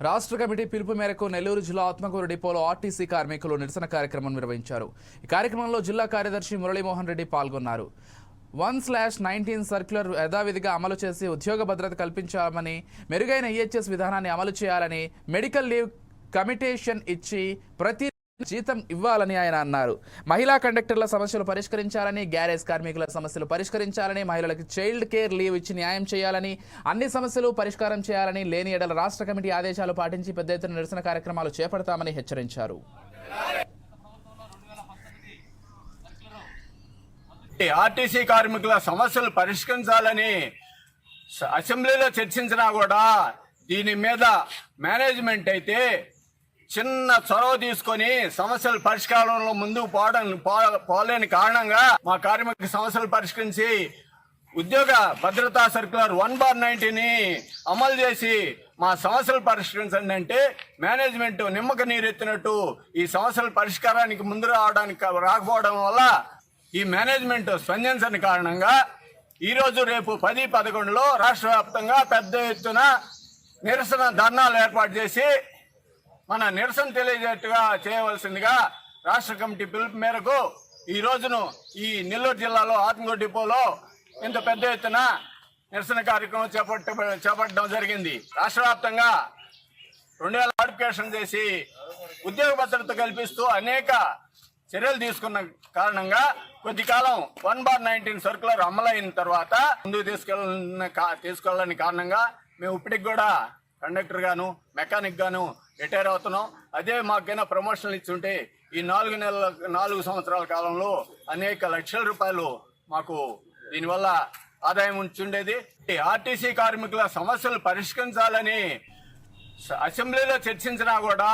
రాష్ట్ర కమిటీ పిలుపు మేరకు నెల్లూరు జిల్లా ఆత్మకూరు డిపోలో ఆర్టీసీ కార్మికులు నిరసన కార్యక్రమం నిర్వహించారు. ఈ కార్యక్రమంలో జిల్లా కార్యదర్శి మురళీమోహన్ రెడ్డి పాల్గొన్నారు. 1/19 సర్క్యులర్ యథావిధిగా అమలు చేసి ఉద్యోగ భద్రత కల్పించాలని, మెరుగైన ఈహెచ్ఎస్ విధానాన్ని అమలు చేయాలని, మెడికల్ లీవ్ కమిటేషన్ ఇచ్చి ప్రతి జీతం ఇవ్వాలని ఆయన అన్నారు. మహిళా కండక్టర్ల సమస్యలు పరిష్కరించాలని, గ్యారేజ్ కార్మికుల సమస్యలు పరిష్కరించాలని, మహిళలకు చైల్డ్ కేర్ లీవ్ ఇచ్చి న్యాయం చేయాలని, అన్ని సమస్యలు పరిష్కారం చేయాలని, లేని ఎడల రాష్ట్ర కమిటీ ఆదేశాలు పాటించి పెద్ద ఎత్తున నిరసన కార్యక్రమాలు చేపడతామని హెచ్చరించారు. ఆర్టీసీ కార్మికుల సమస్యలు పరిష్కరించాలని అసెంబ్లీలో చర్చించినా కూడా దీని మీద మేనేజ్మెంట్ అయితే చిన్న చొరవ తీసుకొని సమస్యల పరిష్కారంలో ముందుకు పోలేని కారణంగా మా కార్మిక సమస్యలు పరిష్కరించి ఉద్యోగ భద్రతా సర్క్యులర్ 1/19ని అమలు చేసి మా సమస్యలు పరిష్కరించండి అంటే మేనేజ్మెంట్ నిమ్మక నీరెత్తినట్టు ఈ సమస్యల పరిష్కారానికి ముందు రాకపోవడం వల్ల ఈ మేనేజ్మెంట్ స్పందించని కారణంగా ఈరోజు రేపు 10-11లో రాష్ట్ర వ్యాప్తంగా పెద్ద ఎత్తున నిరసన ధర్నాలు ఏర్పాటు చేసి మన నిరసన తెలియజేట్టుగా చేయవలసిందిగా రాష్ట్ర కమిటీ పిలుపు మేరకు ఈ రోజును ఈ నెల్లూరు జిల్లాలో ఆత్మకూరు డిపోలో ఇంత పెద్ద ఎత్తున నిరసన కార్యక్రమం చేపట్టడం జరిగింది. రాష్ట్ర వ్యాప్తంగా 2000 నోటిఫికేషన్ చేసి ఉద్యోగ భద్రత కల్పిస్తూ అనేక చర్యలు తీసుకున్న కారణంగా కొద్ది కాలం 1/19 సర్కులర్ అమలైన తర్వాత ముందుకు తీసుకెళ్ళని కారణంగా మేము ఇప్పటికి కూడా కండక్టర్ గాను మెకానిక్ గాను రిటైర్ అవుతున్నాం. అదే మాకైనా ప్రమోషన్లు ఇచ్చుంటే ఈ 4 సంవత్సరాల కాలంలో అనేక లక్షల రూపాయలు మాకు దీనివల్ల ఆదాయం ఉంచుండేది. ఆర్టీసీ కార్మికుల సమస్యలు పరిష్కరించాలని అసెంబ్లీలో చర్చించినా కూడా